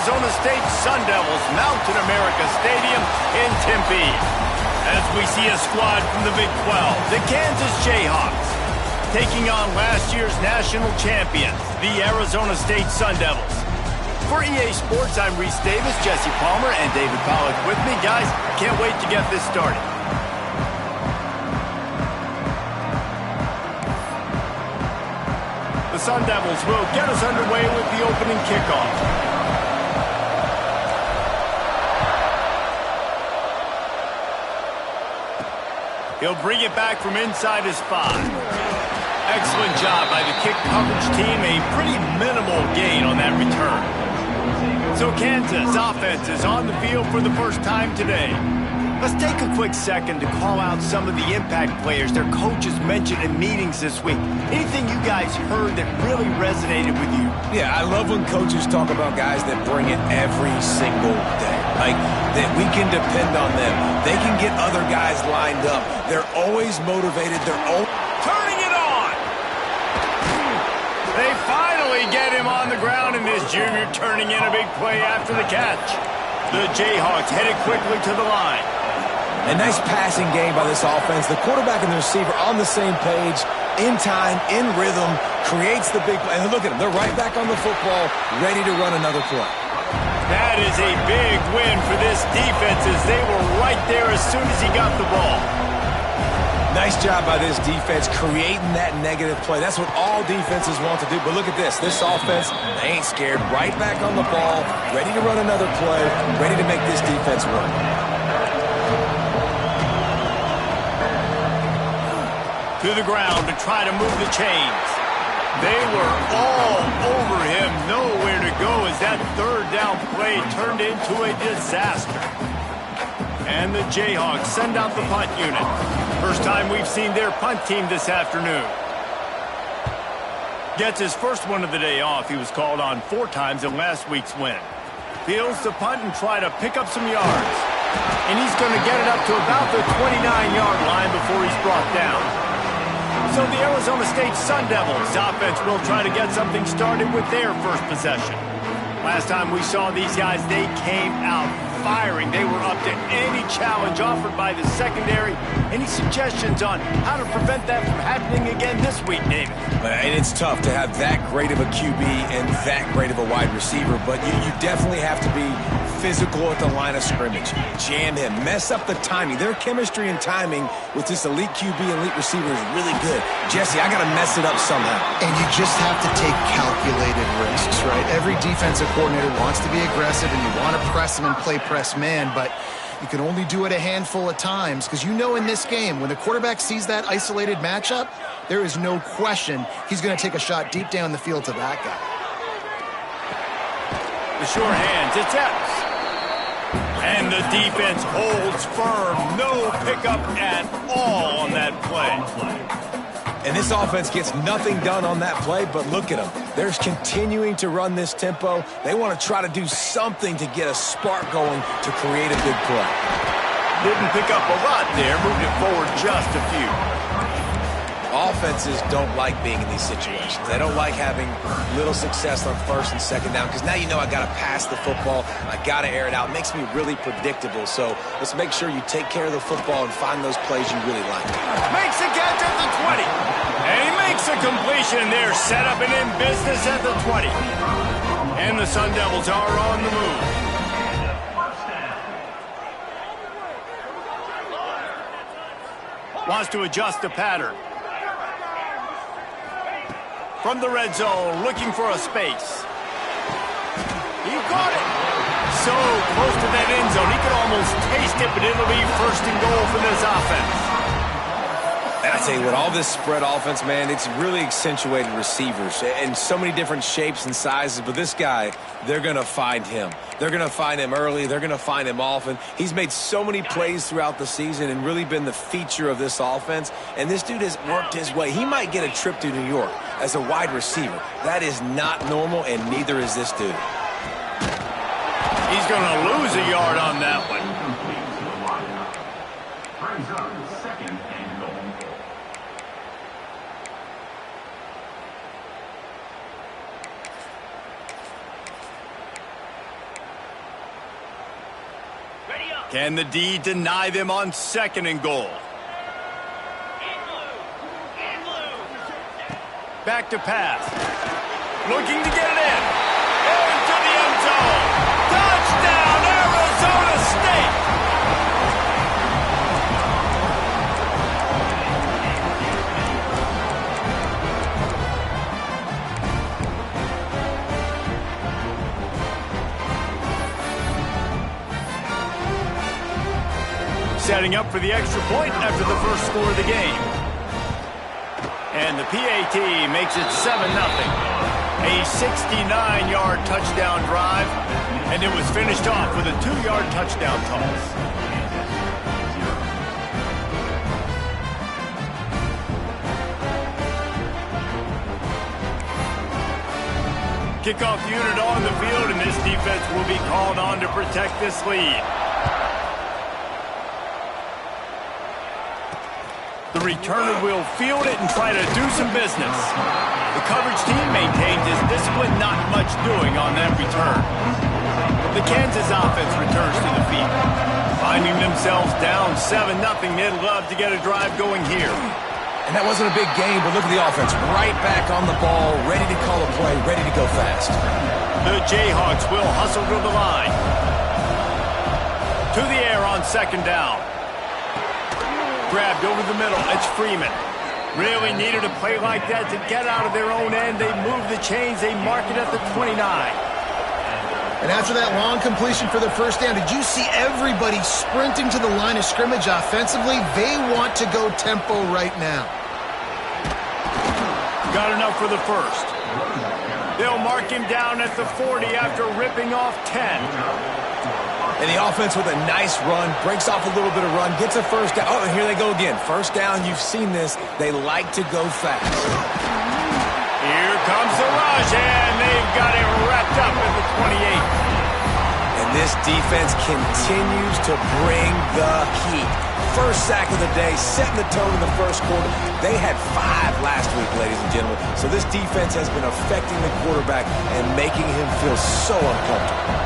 Arizona State Sun Devils mount at America Stadium in Tempe. As we see a squad from the Big 12, the Kansas Jayhawks, taking on last year's national champions, the Arizona State Sun Devils. For EA Sports, I'm Reese Davis, Jesse Palmer, and David Pollack with me. Guys, can't wait to get this started. The Sun Devils will get us underway with the opening kickoff. He'll bring it back from inside his 5. Excellent job by the kick coverage team. A pretty minimal gain on that return. So Kansas offense is on the field for the first time today. Let's take a quick second to call out some of the impact players their coaches mentioned in meetings this week. Anything you guys heard that really resonated with you? Yeah, I love when coaches talk about guys that bring it every single day. Like, that we can depend on them. They can get other guys lined up. They're always motivated. They're always turning it on. They finally get him on the ground, and this junior turning in a big play after the catch. The Jayhawks headed quickly to the line. A nice passing game by this offense. The quarterback and the receiver on the same page, in time, in rhythm, creates the big play. And look at them. They're right back on the football, ready to run another play. That is a big win for this defense as they were right there as soon as he got the ball. Nice job by this defense creating that negative play. That's what all defenses want to do. But look at this. This offense, they ain't scared. Right back on the ball, ready to run another play, ready to make this defense work. To the ground to try to move the chains. They were all over him, nowhere to go as that third down play turned into a disaster. And the Jayhawks send out the punt unit. First time we've seen their punt team this afternoon. Gets his first one of the day off. He was called on 4 times in last week's win. Fields to punt and try to pick up some yards. And he's going to get it up to about the 29-yard line before he's brought down. So the Arizona State Sun Devils offense will try to get something started with their first possession. Last time we saw these guys, they came out firing. They were up to any challenge offered by the secondary. Any suggestions on how to prevent that from happening again this week, David? And it's tough to have that great of a QB and that great of a wide receiver, but you definitely have to be physical at the line of scrimmage. Jam him. Mess up the timing. Their chemistry and timing with this elite QB and elite receiver is really good. Jesse, I got to mess it up somehow. And you just have to take calculated risks, right? Every defensive coordinator wants to be aggressive, and you want to press them and play press man, but you can only do it a handful of times because you know in this game, when the quarterback sees that isolated matchup, there is no question he's going to take a shot deep down the field to that guy. The sure hands, it's Epps. And the defense holds firm. No pickup at all on that play. And this offense gets nothing done on that play, but look at them. They're continuing to run this tempo. They want to try to do something to get a spark going to create a big play. Didn't pick up a lot there. Moved it forward just a few. Offenses don't like being in these situations. They don't like having little success on first and second down because now you know I got to pass the football. I got to air it out. It makes me really predictable. So let's make sure you take care of the football and find those plays you really like. Makes a catch at the 20. And he makes a completion there. Set up and in business at the 20. And the Sun Devils are on the move. Wants to adjust the pattern. From the red zone, looking for a space. He got it. So close to that end zone, he could almost taste it, but it'll be first and goal for this offense. And I tell you what, all this spread offense, man, it's really accentuated receivers in so many different shapes and sizes. But this guy, they're going to find him. They're going to find him early. They're going to find him often. He's made so many plays throughout the season and really been the feature of this offense. And this dude has worked his way. He might get a trip to New York as a wide receiver. That is not normal, and neither is this dude. He's going to lose a yard on that one. Can the D deny them on 2nd and goal? Back to pass. Looking to get it in. Into the end zone. Touchdown, Arizona State! Setting up for the extra point after the first score of the game. And the PAT makes it 7-0. A 69-yard touchdown drive, and it was finished off with a 2-yard touchdown toss. Kickoff unit on the field, and this defense will be called on to protect this lead. The returner will field it and try to do some business. The coverage team maintains his discipline, not much doing on that return. The Kansas offense returns to the field. Finding themselves down 7-0, they'd love to get a drive going here. And that wasn't a big game, but look at the offense. Right back on the ball, ready to call a play, ready to go fast. The Jayhawks will hustle to the line. To the air on 2nd down. Grabbed over the middle. It's Freeman. Really needed a play like that to get out of their own end. They move the chains. They mark it at the 29. And after that long completion for the first down, did you see everybody sprinting to the line of scrimmage offensively? They want to go tempo right now. Got enough for the first. They'll mark him down at the 40 after ripping off 10. And the offense with a nice run, breaks off a little bit of run, gets a first down. Oh, and here they go again. First down, you've seen this. They like to go fast. Here comes the rush, and they've got it wrapped up at the 28. And this defense continues to bring the heat. First sack of the day, setting the tone in the first quarter. They had 5 last week, ladies and gentlemen. So this defense has been affecting the quarterback and making him feel so uncomfortable.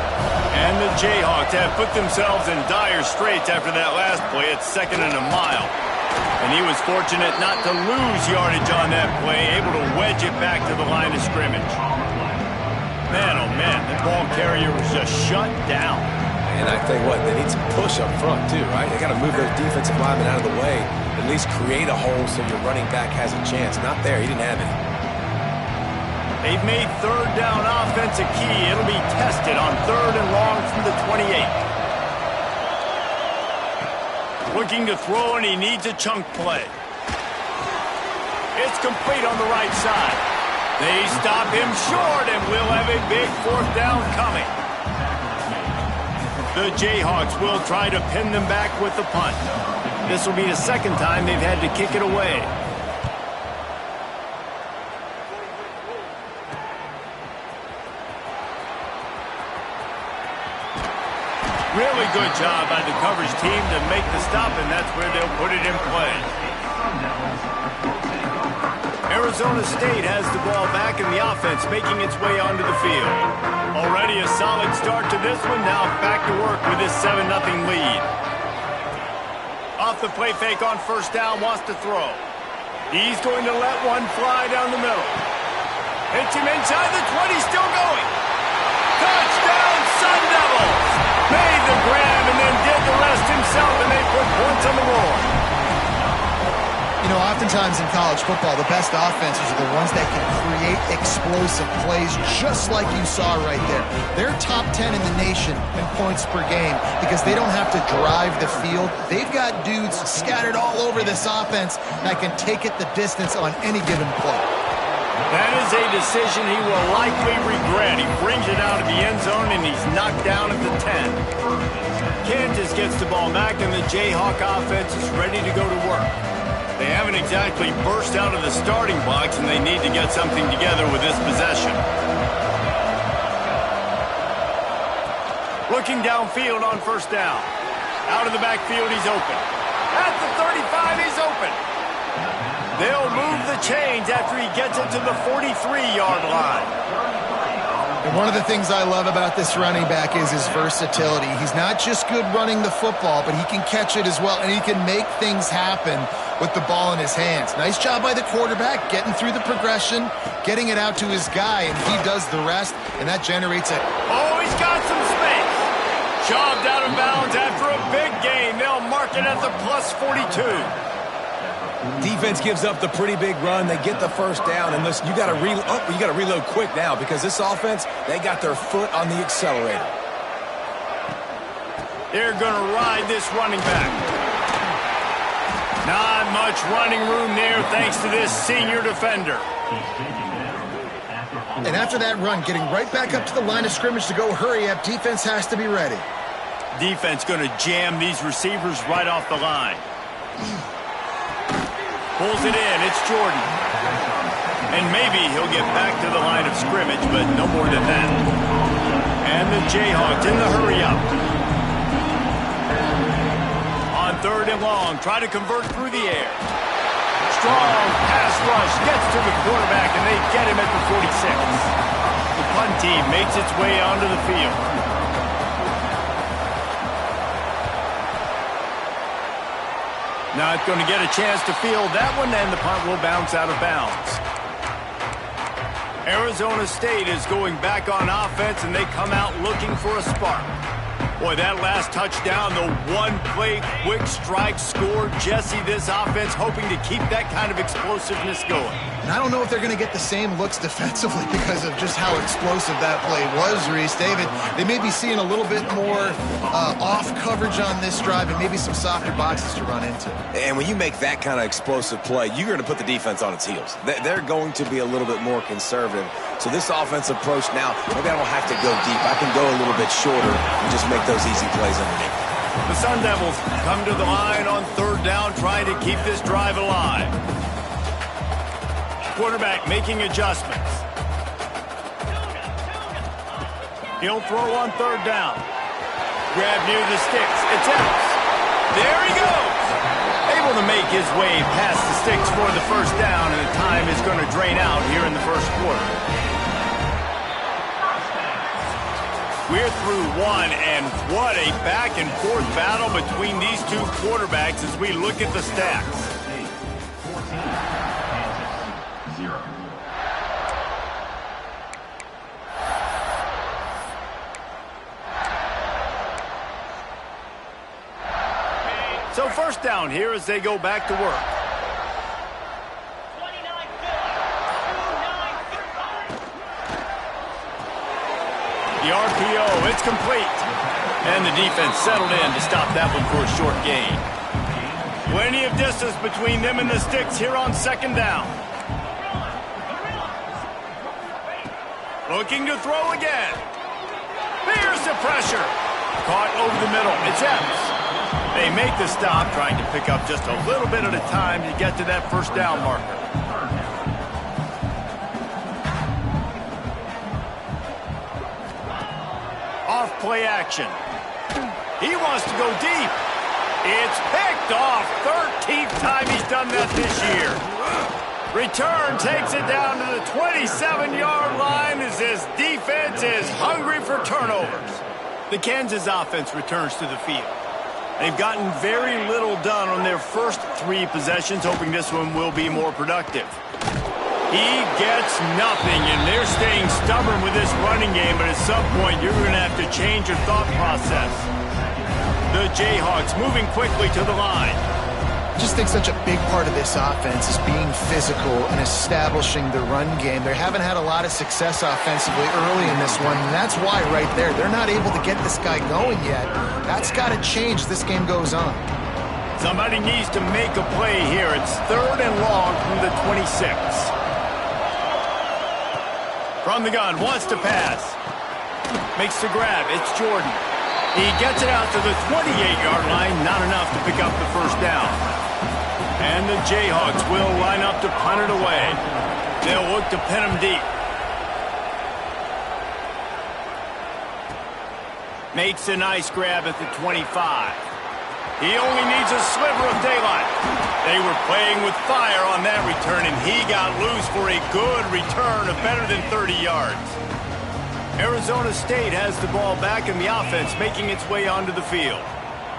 And the Jayhawks have put themselves in dire straits after that last play at 2nd and a mile. And he was fortunate not to lose yardage on that play, able to wedge it back to the line of scrimmage. Man, oh man, the ball carrier was just shut down. And I tell you what, they need some push up front too, right? They got to move those defensive linemen out of the way, at least create a hole so your running back has a chance. Not there, he didn't have it. They've made 3rd down offense a key. It'll be tested on 3rd and long from the 28. Looking to throw, and he needs a chunk play. It's complete on the right side. They stop him short, and we'll have a big 4th down coming. The Jayhawks will try to pin them back with the punt. This will be the 2nd time they've had to kick it away. Really good job by the coverage team to make the stop, and that's where they'll put it in play. Arizona State has the ball back, and the offense making its way onto the field. Already a solid start to this one. Now back to work with this 7-0 lead. Off the play fake on 1st down, wants to throw. He's going to let one fly down the middle. Hits him inside the 20, still going. Touchdown, Sun Devils! Made the grab and then did the rest himself, and they put points on the board. You know, oftentimes in college football, the best offenses are the ones that can create explosive plays, just like you saw right there. They're top 10 in the nation in points per game because they don't have to drive the field. They've got dudes scattered all over this offense that can take it the distance on any given play. That is a decision he will likely regret. He brings it out of the end zone, and he's knocked down at the 10. Kansas gets the ball back, and the Jayhawk offense is ready to go to work. They haven't exactly burst out of the starting blocks, and they need to get something together with this possession. Looking downfield on 1st down. Out of the backfield, he's open. At the 35, he's open. They'll move the chains after he gets it to the 43-yard line. And one of the things I love about this running back is his versatility. He's not just good running the football, but he can catch it as well, and he can make things happen with the ball in his hands. Nice job by the quarterback, getting through the progression, getting it out to his guy, and he does the rest, and that generates it. Oh, he's got some space. Shoved out of bounds after a big gain. They'll mark it at the plus 42. Defense gives up the pretty big run. They get the first down, and listen, you got to reload quick now because this offense, they got their foot on the accelerator. They're going to ride this running back. Not much running room there thanks to this senior defender. And after that run, getting right back up to the line of scrimmage to go hurry up, defense has to be ready. Defense going to jam these receivers right off the line. Pulls it in. It's Jordan. And maybe he'll get back to the line of scrimmage, but no more than that. And the Jayhawks in the hurry-up. On 3rd and long, try to convert through the air. Strong pass rush gets to the quarterback, and they get him at the 46. The punt team makes its way onto the field. Not going to get a chance to field that one, and the punt will bounce out of bounds. Arizona State is going back on offense, and they come out looking for a spark. Boy, that last touchdown, the one-play quick strike score. Jesse, this offense hoping to keep that kind of explosiveness going. And I don't know if they're going to get the same looks defensively because of just how explosive that play was, Reese. David, they may be seeing a little bit more off coverage on this drive and maybe some softer boxes to run into. And when you make that kind of explosive play, you're going to put the defense on its heels. They're going to be a little bit more conservative. So this offensive approach now, maybe I don't have to go deep. I can go a little bit shorter and just make those easy plays underneath. The Sun Devils come to the line on 3rd down, trying to keep this drive alive. Quarterback making adjustments. He'll throw on 3rd down. Grab near the sticks. It's out. There he goes. Able to make his way past the sticks for the first down, and the time is going to drain out here in the first quarter. We're through one, and what a back-and-forth battle between these two quarterbacks as we look at the stats. So first down here as they go back to work. The RPO, it's complete. And the defense settled in to stop that one for a short gain. Plenty of distance between them and the sticks here on 2nd down. Looking to throw again. Here's the pressure. Caught over the middle. It's Epps. They make the stop, trying to pick up just a little bit at a time to get to that first down marker. Off play action. He wants to go deep. It's picked off. 13th time he's done that this year. Return takes it down to the 27-yard line as this defense is hungry for turnovers. The Kansas offense returns to the field. They've gotten very little done on their first 3 possessions, hoping this one will be more productive. He gets nothing, and they're staying stubborn with this running game, but at some point you're going to have to change your thought process. The Jayhawks moving quickly to the line. I just think such a big part of this offense is being physical and establishing the run game. They haven't had a lot of success offensively early in this one, and that's why right there, they're not able to get this guy going yet. That's got to change as this game goes on. Somebody needs to make a play here. It's 3rd and long from the 26. From the gun, wants to pass. Makes the grab. It's Jordan. He gets it out to the 28-yard line. Not enough to pick up the first down. And the Jayhawks will line up to punt it away. They'll look to pin him deep. Makes a nice grab at the 25. He only needs a sliver of daylight. They were playing with fire on that return, and he got loose for a good return of better than 30 yards. Arizona State has the ball back and the offense making its way onto the field.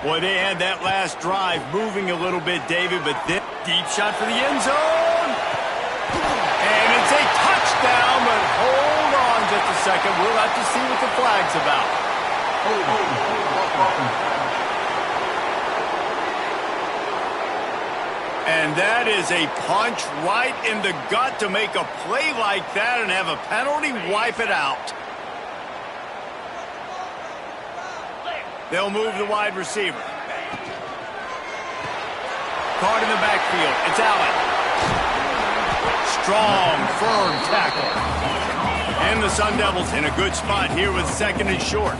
Boy, they had that last drive moving a little bit, David, but this deep shot for the end zone. And it's a touchdown, but hold on just a second. We'll have to see what the flag's about. And that is a punch right in the gut to make a play like that and have a penalty wipe it out. They'll move the wide receiver. Caught in the backfield. It's Allen. Strong, firm tackle. And the Sun Devils in a good spot here with second and short.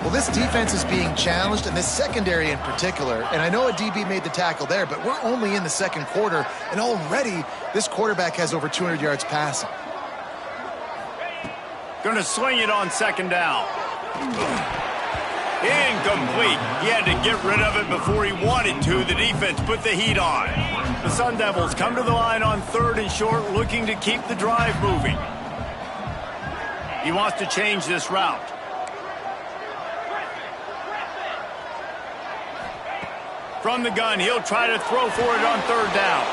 Well, this defense is being challenged, and this secondary in particular. And I know a DB made the tackle there, but we're only in the second quarter, and already this quarterback has over 200 yards passing. Going to swing it on second down. Incomplete. He had to get rid of it before he wanted to. The defense put the heat on. The Sun Devils come to the line on third and short, looking to keep the drive moving. He wants to change this route. From the gun, he'll try to throw for it on third down.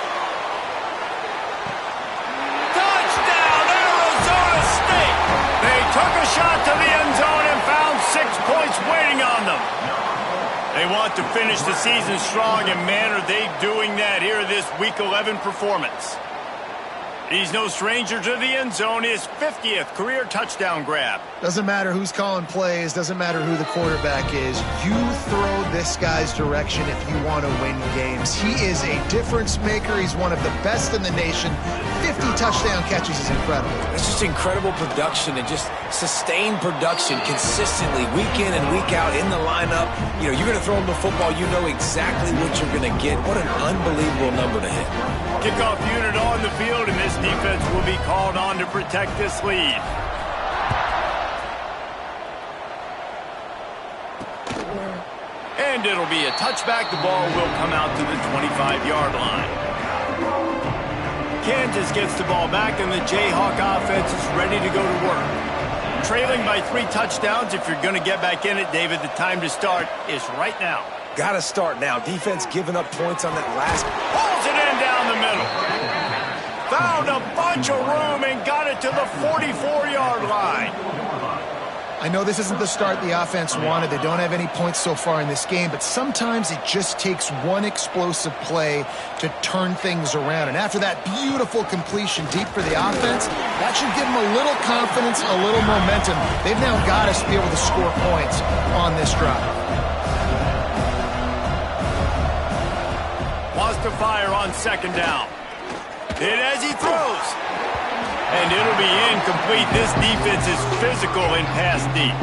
Touchdown, Arizona State! They took a shot to the end zone and found 6 points waiting on them. They want to finish the season strong, and man, are they doing that here this Week 11 performance. He's no stranger to the end zone, his 50th career touchdown grab. Doesn't matter who's calling plays, doesn't matter who the quarterback is. You throw this guy's direction if you want to win games. He is a difference maker. He's one of the best in the nation. 50 touchdown catches is incredible. It's just incredible production and just sustained production consistently week in and week out in the lineup. You know, you're going to throw him the football, you know exactly what you're going to get. What an unbelievable number to hit. Kickoff unit on the field, and this defense will be called on to protect this lead. And it'll be a touchback. The ball will come out to the 25-yard line. Kansas gets the ball back, and the Jayhawk offense is ready to go to work. Trailing by 3 touchdowns. If you're going to get back in it, David, the time to start is right now. Got to start now. Defense giving up points on that last. Pulls it in down the middle. Found a bunch of room and got it to the 44-yard line. I know this isn't the start the offense wanted. They don't have any points so far in this game, but sometimes it just takes one explosive play to turn things around. And after that beautiful completion deep for the offense, that should give them a little confidence, a little momentum. They've now got us to be able to score points on this drive. Wants to fire on second down. Hit as he throws. And it'll be incomplete. This defense is physical and pass deep.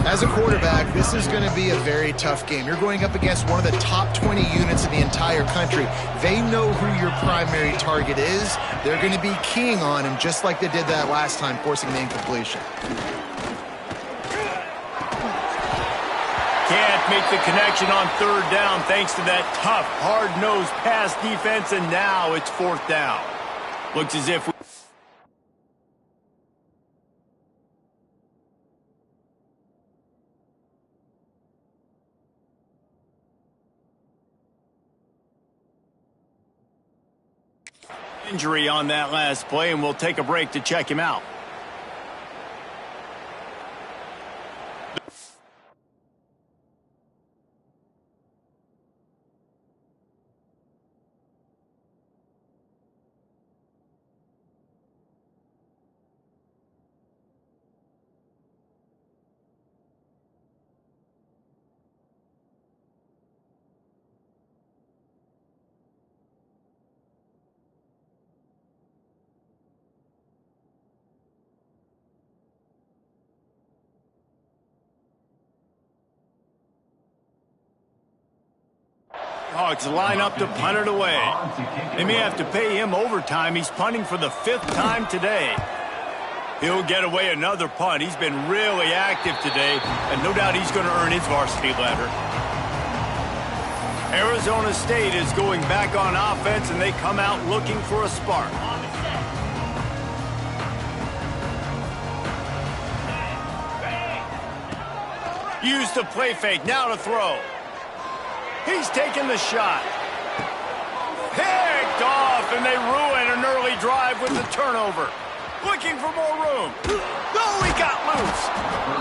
As a quarterback, this is going to be a very tough game. You're going up against one of the top 20 units in the entire country. They know who your primary target is. They're going to be keying on him just like they did that last time, forcing the incompletion. Can't make the connection on third down thanks to that tough, hard-nosed pass defense, and now it's fourth down. Looks as if injury on that last play, and we'll take a break to check him out. Hawks line up to punt it away. They may have to pay him overtime. He's punting for the 5th time today. He'll get away another punt. He's been really active today, and no doubt he's going to earn his varsity letter. Arizona State is going back on offense, and they come out looking for a spark. Use the play fake, now to throw. He's taking the shot. Picked off, and they ruin an early drive with the turnover. Looking for more room. Oh, he got loose.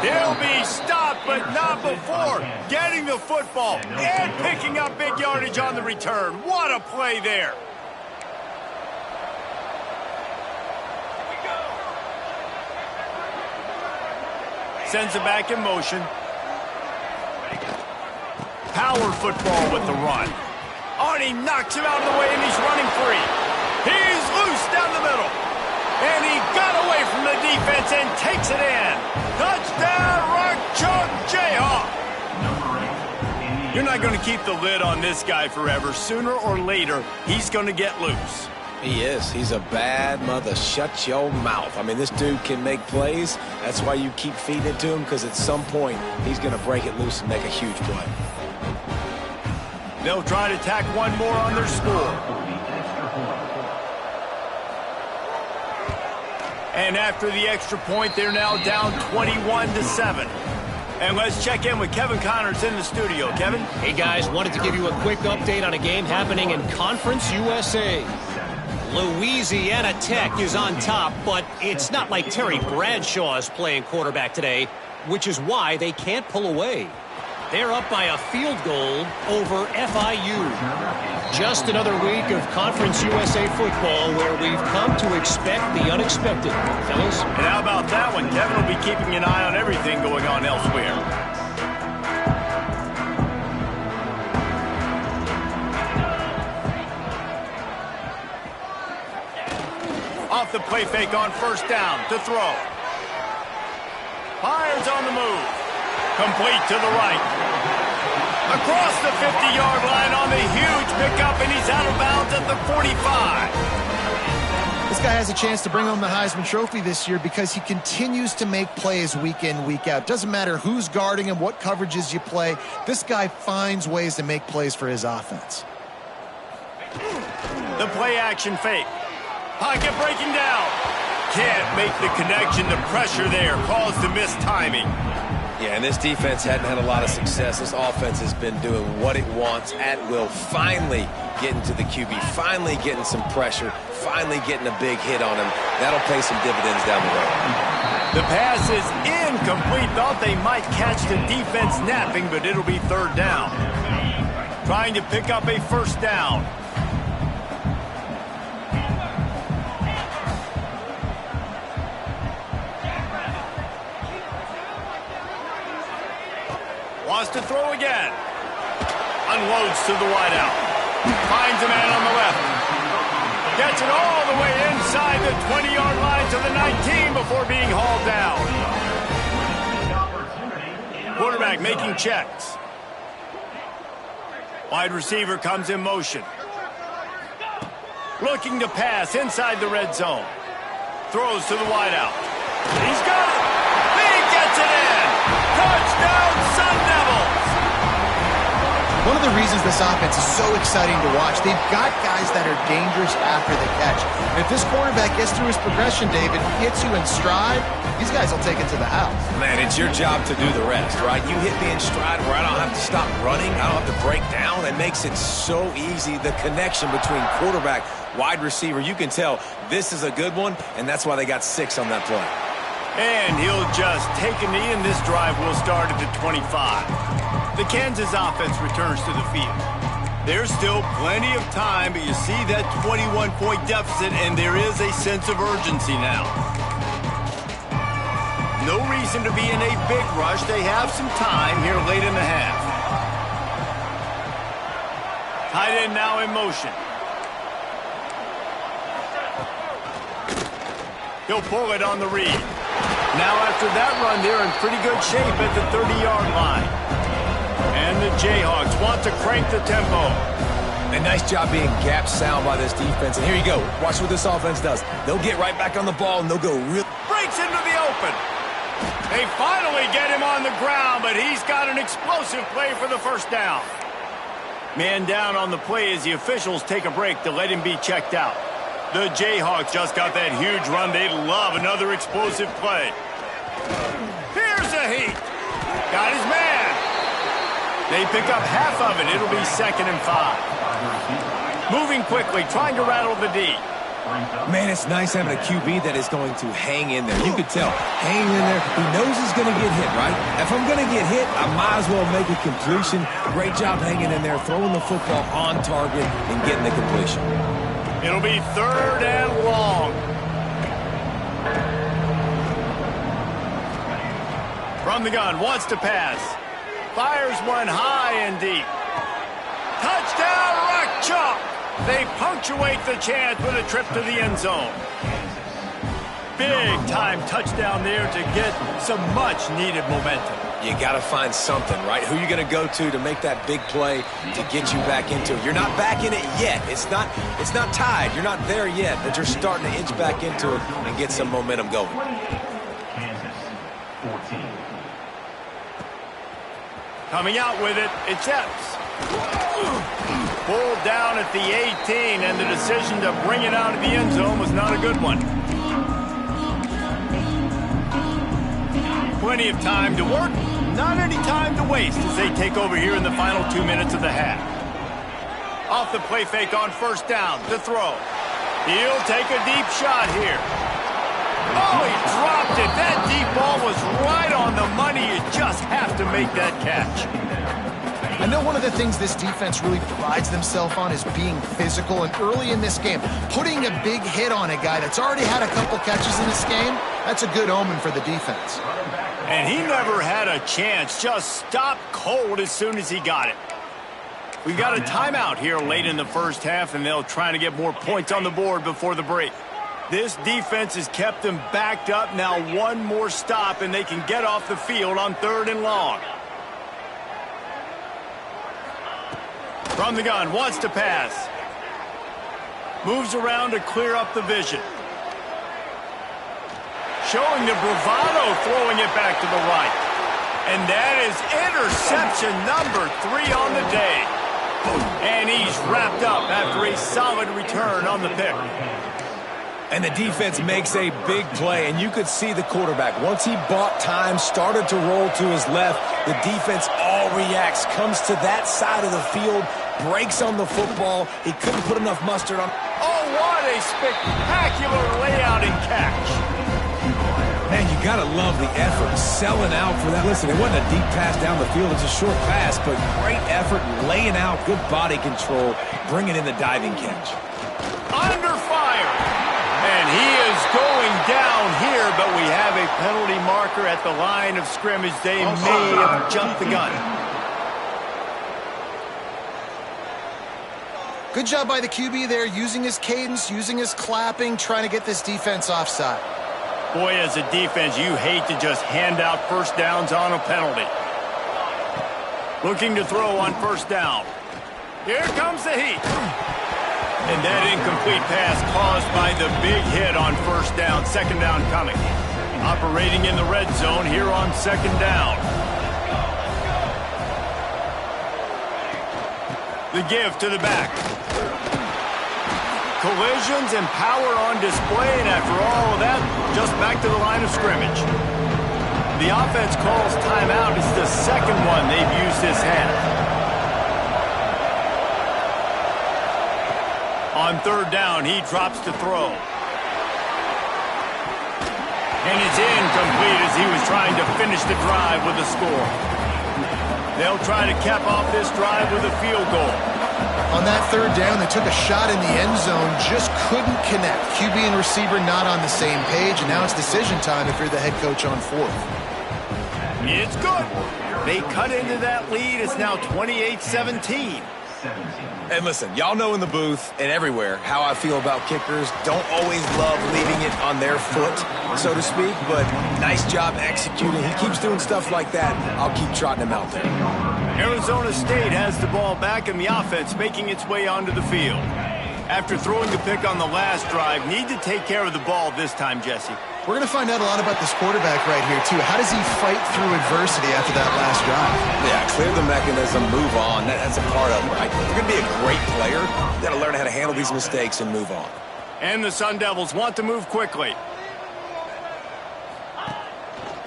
He'll be stopped, but not before getting the football and picking up big yardage on the return. What a play there. Sends it back in motion. Power football with the run. Arnie knocks him out of the way, and he's running free. He's loose down the middle. And he got away from the defense and takes it in. Touchdown, Rock Chalk Jayhawk. You're not going to keep the lid on this guy forever. Sooner or later, he's going to get loose. He is. He's a bad mother. Shut your mouth. I mean, this dude can make plays. That's why you keep feeding it to him, because at some point, he's going to break it loose and make a huge play. They'll try to tack one more on their score. And after the extra point, they're now down 21-7. And let's check in with Kevin Connors in the studio. Kevin? Hey, guys, wanted to give you a quick update on a game happening in Conference USA. Louisiana Tech is on top, but it's not like Terry Bradshaw is playing quarterback today, which is why they can't pull away. They're up by a field goal over FIU. Just another week of Conference USA football where we've come to expect the unexpected, fellas. And how about that one? Kevin will be keeping an eye on everything going on elsewhere. Off the play fake on first down to throw. Fires on the move. Complete to the right. Across the 50-yard line on the huge pickup, and he's out of bounds at the 45. This guy has a chance to bring home the Heisman Trophy this year because he continues to make plays week in, week out. Doesn't matter who's guarding him, what coverages you play. This guy finds ways to make plays for his offense. The play action fake. Pocket breaking down. Can't make the connection. The pressure there caused the missed timing. Yeah, and this defense hadn't had a lot of success. This offense has been doing what it wants at will. Finally getting to the QB. Finally getting some pressure. Finally getting a big hit on him. That'll pay some dividends down the road. The pass is incomplete. Thought they might catch the defense napping, but it'll be third down. Trying to pick up a first down. Wants to throw again. Unloads to the wideout. Finds a man on the left. Gets it all the way inside the 20-yard line to the 19 before being hauled down. Quarterback making checks. Wide receiver comes in motion. Looking to pass inside the red zone. Throws to the wideout. He's got it. He gets it in. Touchdown, Sun Devils! One of the reasons this offense is so exciting to watch, they've got guys that are dangerous after the catch. And if this quarterback gets through his progression, David, hits you in stride, these guys will take it to the house. Man, it's your job to do the rest, right? You hit me in stride where I don't have to stop running. I don't have to break down. It makes it so easy. The connection between quarterback, wide receiver, you can tell this is a good one, and that's why they got 6 on that play. And he'll just take a knee, and this drive will start at the 25. The Kansas offense returns to the field. There's still plenty of time, but you see that 21-point deficit, and there is a sense of urgency now. No reason to be in a big rush. They have some time here late in the half. Tight end now in motion. He'll pull it on the read. Now after that run, they're in pretty good shape at the 30-yard line. And the Jayhawks want to crank the tempo. A nice job being gap sound by this defense. And here you go. Watch what this offense does. They'll get right back on the ball, and they'll go real. Breaks into the open. They finally get him on the ground, but he's got an explosive play for the first down. Man down on the play as the officials take a break to let him be checked out. The Jayhawks just got that huge run. They love another explosive play. Here's a heat. Got his man. They pick up half of it. It'll be 2nd and 5. Moving quickly, trying to rattle the D. Man, it's nice having a QB that is going to hang in there. You could tell, hang in there. He knows he's going to get hit, right? If I'm going to get hit, I might as well make a completion. Great job hanging in there, throwing the football on target and getting the completion. It'll be 3rd and long. From the gun, wants to pass. Fires one high and deep. Touchdown, Rock Chalk! They punctuate the chance with a trip to the end zone. Big-time touchdown there to get some much-needed momentum. You got to find something, right? Who are you going to go to make that big play to get you back into it? You're not back in it yet. It's not tied. You're not there yet, but you're starting to inch back into it and get some momentum going. Coming out with it, it's Epps. Pulled down at the 18, and the decision to bring it out of the end zone was not a good one. Plenty of time to work, not any time to waste as they take over here in the final 2 minutes of the half. Off the play fake on 1st down, to throw. He'll take a deep shot here. Oh, he dropped it. That deep ball was right on the money. You just have to make that catch. I know one of the things this defense really prides themselves on is being physical, and early in this game, putting a big hit on a guy that's already had a couple catches in this game, that's a good omen for the defense. And he never had a chance, just stopped cold as soon as he got it. We've got a timeout here late in the first half, and they'll try to get more points on the board before the break. This defense has kept them backed up. Now one more stop, and they can get off the field on 3rd and long. From the gun, wants to pass. Moves around to clear up the vision. Showing the bravado, throwing it back to the right. And that is interception number 3 on the day. And he's wrapped up after a solid return on the pick. And the defense makes a big play, and you could see the quarterback. Once he bought time, started to roll to his left, the defense all reacts, comes to that side of the field, breaks on the football. He couldn't put enough mustard on. Oh, what a spectacular layout and catch. Man, you got to love the effort, selling out for that. Listen, it wasn't a deep pass down the field. It's a short pass, but great effort, laying out, good body control, bringing in the diving catch. Under fire. And he is going down here, but we have a penalty marker at the line of scrimmage. They may have jumped the gun. Good job by the QB there, using his cadence, using his clapping, trying to get this defense offside. Boy, as a defense, you hate to just hand out 1st downs on a penalty. Looking to throw on 1st down. Here comes the heat. And that incomplete pass caused by the big hit on 1st down. 2nd down coming. Operating in the red zone here on 2nd down. The give to the back. Collisions and power on display, and after all of that, just back to the line of scrimmage. The offense calls timeout. It's the 2nd one they've used this half. On 3rd down, he drops to throw. And it's incomplete as he was trying to finish the drive with a score. They'll try to cap off this drive with a field goal. On that 3rd down, they took a shot in the end zone, just couldn't connect. QB and receiver not on the same page, and now it's decision time if you're the head coach on 4th. It's good. They cut into that lead. It's now 28-17. And listen, y'all know in the booth and everywhere how I feel about kickers. Don't always love leaving it on their foot, so to speak, but nice job executing. He keeps doing stuff like that. I'll keep trotting him out there. Arizona State has the ball back, and the offense making its way onto the field. After throwing the pick on the last drive, need to take care of the ball this time, Jesse. We're going to find out a lot about this quarterback right here, too. How does he fight through adversity after that last drive? Yeah, clear the mechanism, move on. That's a part of it, right? If you're going to be a great player, you got to learn how to handle these mistakes and move on. And the Sun Devils want to move quickly.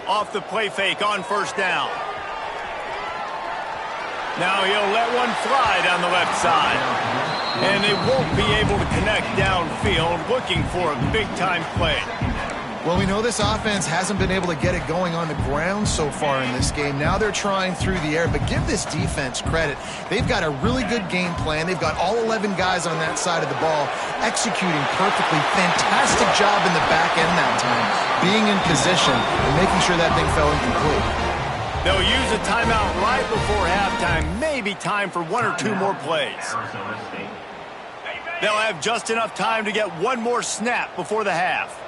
Off the play fake on 1st down. Now he'll let one fly down the left side. And they won't be able to connect downfield, looking for a big-time play. Well, we know this offense hasn't been able to get it going on the ground so far in this game. Now they're trying through the air, but give this defense credit. They've got a really good game plan. They've got all 11 guys on that side of the ball executing perfectly. Fantastic job in the back end that time, being in position and making sure that thing fell incomplete. They'll use a timeout right before halftime. Maybe time for one or two more plays. They'll have just enough time to get one more snap before the half.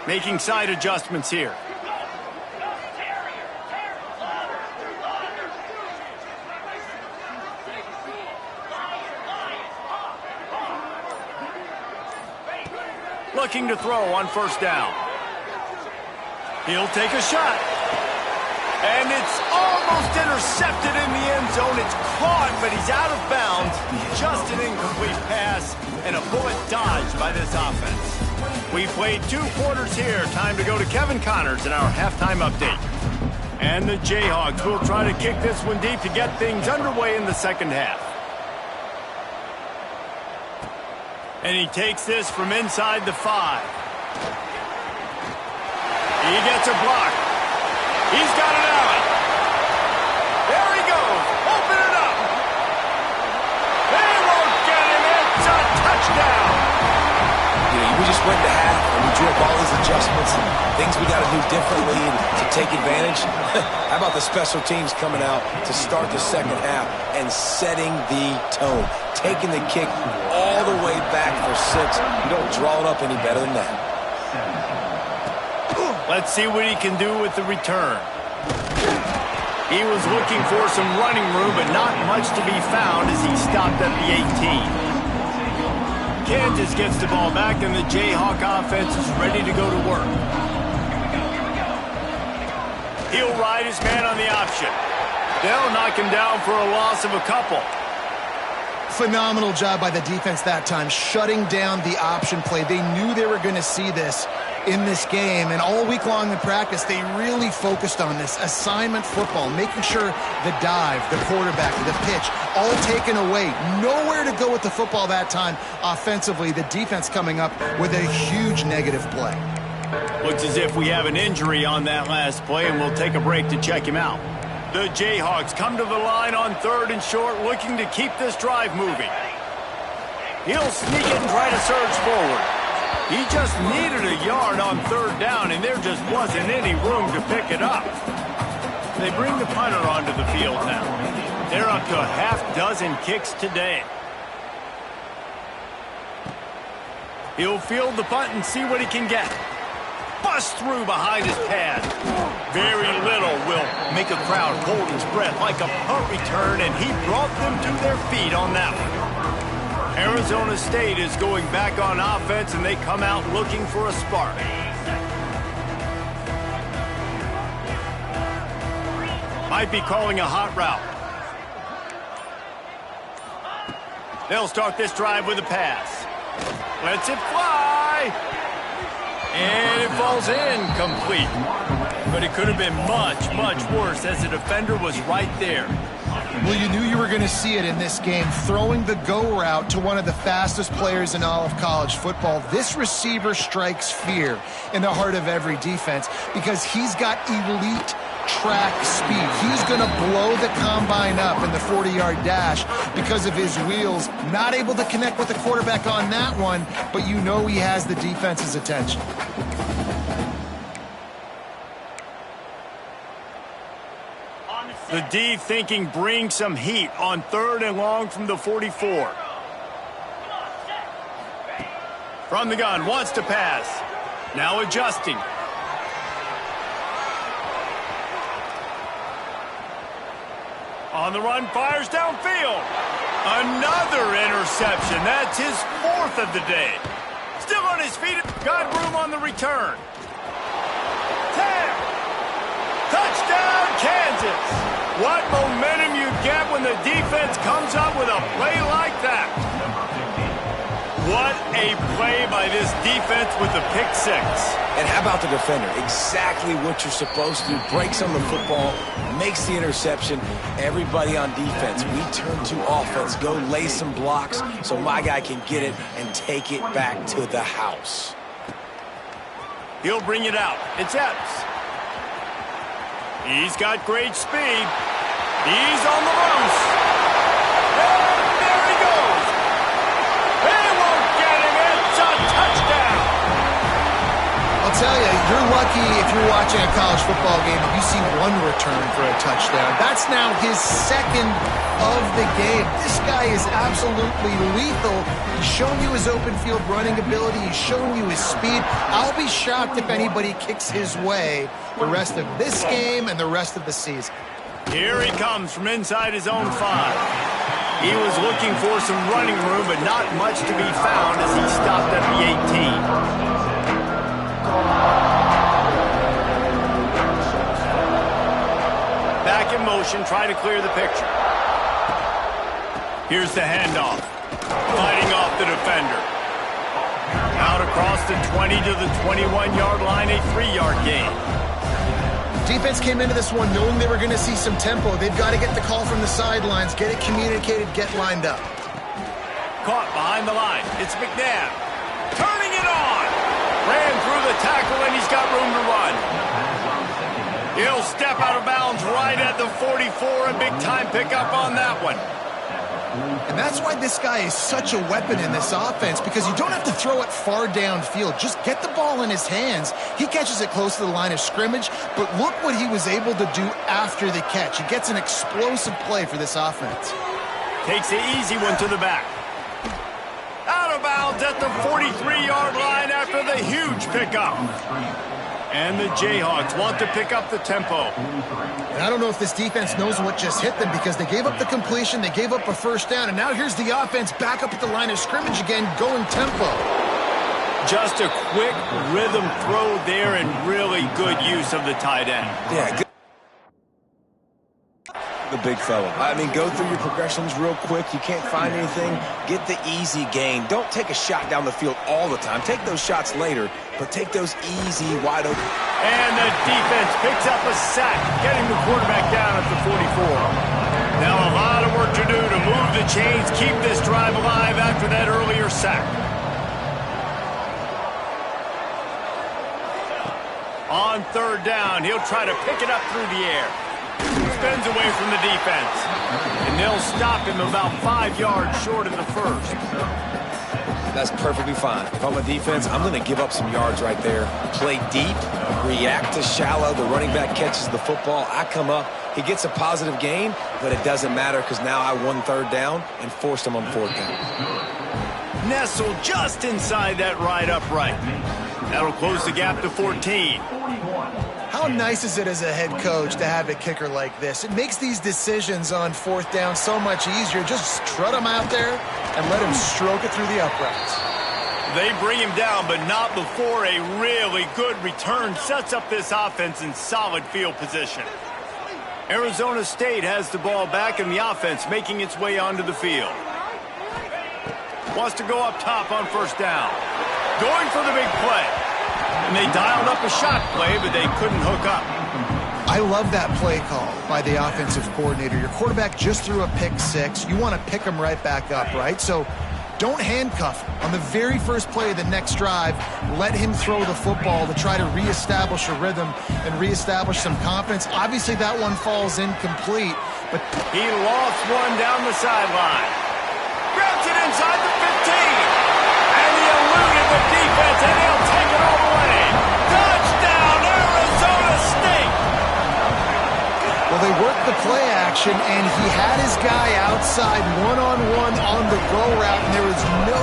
Making side adjustments here. Looking to throw on first down. He'll take a shot. And it's almost intercepted in the end zone. It's caught, but he's out of bounds. Just an incomplete pass and a bullet dodged by this offense. We played 2 quarters here. Time to go to Kevin Connors in our halftime update. And the Jayhawks will try to kick this one deep to get things underway in the second half. And he takes this from inside the 5. He gets a block. He's got it out. There he goes. Open it up. They won't get him. It's a touchdown. We just went to half and we drew up all these adjustments and things we got to do differently and to take advantage. How about the special teams coming out to start the second half and setting the tone, taking the kick all the way back for 6. You don't draw it up any better than that. Let's see what he can do with the return. He was looking for some running room, but not much to be found as he stopped at the 18. Kansas gets the ball back, and the Jayhawk offense is ready to go to work. He'll ride his man on the option. They'll knock him down for a loss of a couple. Phenomenal job by the defense that time, shutting down the option play. They knew they were going to see this in this game, and all week long in practice, they really focused on this assignment football, making sure the dive, the quarterback, the pitch, all taken away. Nowhere to go with the football that time offensively. The defense coming up with a huge negative play. Looks as if we have an injury on that last play, and we'll take a break to check him out. The Jayhawks come to the line on 3rd and short, looking to keep this drive moving. He'll sneak it and try to surge forward. He just needed a yard on 3rd down, and there just wasn't any room to pick it up. They bring the punter onto the field now. They're up to a half-dozen kicks today. He'll field the punt and see what he can get. Bust through behind his pad. Very little will make a crowd hold its breath like a punt return, and he brought them to their feet on that one. Arizona State is going back on offense, and they come out looking for a spark. Might be calling a hot route. They'll start this drive with a pass. Lets it fly. And it falls incomplete. But it could have been much, much worse as the defender was right there. Well, you knew you were going to see it in this game, throwing the go route to one of the fastest players in all of college football. This receiver strikes fear in the heart of every defense because he's got elite track speed. He's going to blow the combine up in the 40-yard dash because of his wheels. Not able to connect with the quarterback on that one, but you know he has the defense's attention. The D thinking bring some heat on 3rd and long from the 44. From the gun, wants to pass. Now adjusting. On the run, fires downfield. Another interception. That's his 4th of the day. Still on his feet. Got room on the return. 10. Touchdown, Kansas. What momentum you get when the defense comes up with a play like that. What a play by this defense with the pick six. And how about the defender? Exactly what you're supposed to do. Breaks on the football, makes the interception. Everybody on defense, we turn to offense. Go lay some blocks so my guy can get it and take it back to the house. He'll bring it out. It's Epps. He's got great speed. He's on the loose. And there he goes. They won't get him. It's a touchdown. I'll tell you, you're lucky if you're watching a college football game and you see one return for a touchdown. That's now his second of the game. This guy is absolutely lethal. He's shown you his open field running ability. He's shown you his speed. I'll be shocked if anybody kicks his way the rest of this game and the rest of the season. Here he comes from inside his own 5. He was looking for some running room, but not much to be found as he stopped at the 18. Back in motion, try to clear the picture. Here's the handoff. Fighting off the defender. Out across the 20 to the 21-yard line, a 3-yard gain. Defense came into this one knowing they were going to see some tempo. They've got to get the call from the sidelines, get it communicated, get lined up. Caught behind the line. It's McNabb. Turning it on. Ran through the tackle, and he's got room to run. He'll step out of bounds right at the 44. A big-time pickup on that one. And that's why this guy is such a weapon in this offense, because you don't have to throw it far downfield. Just get the ball in his hands. He catches it close to the line of scrimmage, but look what he was able to do after the catch. He gets an explosive play for this offense. Takes the easy one to the back. Out of bounds at the 43-yard line after the huge pickup. And the Jayhawks want to pick up the tempo. And I don't know if this defense knows what just hit them, because they gave up the completion, they gave up a first down, and now here's the offense back up at the line of scrimmage again, going tempo. Just a quick rhythm throw there and really good use of the tight end. Yeah, good. The big fella. I mean, go through your progressions real quick. You can't find anything. Get the easy gain. Don't take a shot down the field all the time. Take those shots later, but take those easy, wide open. And the defense picks up a sack, getting the quarterback down at the 44. Now a lot of work to do to move the chains, keep this drive alive after that earlier sack. On 3rd down, he'll try to pick it up through the air. Spins away from the defense. And they'll stop him about 5 yards short in the first. That's perfectly fine. If I'm a defense, I'm going to give up some yards right there. Play deep, react to shallow. The running back catches the football. I come up. He gets a positive gain, but it doesn't matter because now I won 3rd down and forced him on 4th down. Nestled just inside that right upright. That'll close the gap to 14. How nice is it as a head coach to have a kicker like this? It makes these decisions on 4th down so much easier. Just trot him out there and let him stroke it through the uprights. They bring him down, but not before a really good return sets up this offense in solid field position. Arizona State has the ball back, and the offense making its way onto the field. Wants to go up top on 1st down. Going for the big play. And they dialed up a shot play, but they couldn't hook up. I love that play call by the offensive coordinator. Your quarterback just threw a pick 6. You want to pick him right back up, right? So don't handcuff him. On the very first play of the next drive, let him throw the football to try to reestablish a rhythm and reestablish some confidence. Obviously, that one falls incomplete, but he lost one down the sideline. Grabs it inside the 15. And he eluded the defense, and he'll take it all the way. Touchdown, Arizona State! Well, they worked the play action, and he had his guy outside one-on-one on the go route, and there was no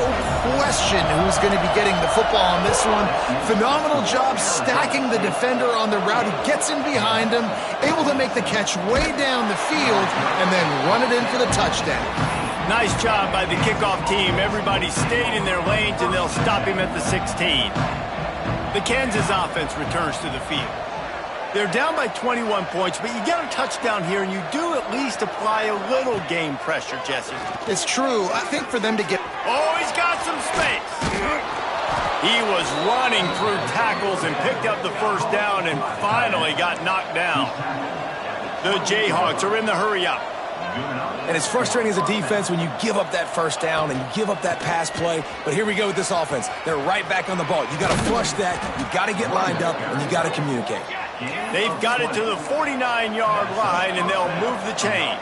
question who was going to be getting the football on this one. Phenomenal job stacking the defender on the route. He gets in behind him, able to make the catch way down the field, and then run it in for the touchdown. Nice job by the kickoff team. Everybody stayed in their lanes, and they'll stop him at the 16. The Kansas offense returns to the field. They're down by 21 points, but you get a touchdown here, and you do at least apply a little game pressure, Jesse. It's true. I think for them to get... Oh, he's got some space. He was running through tackles and picked up the first down and finally got knocked down. The Jayhawks are in the hurry-up. And it's frustrating as a defense when you give up that first down and you give up that pass play. But here we go with this offense. They're right back on the ball. You got to flush that. You got to get lined up, and you got to communicate. They've got it to the 49-yard line, and they'll move the chains.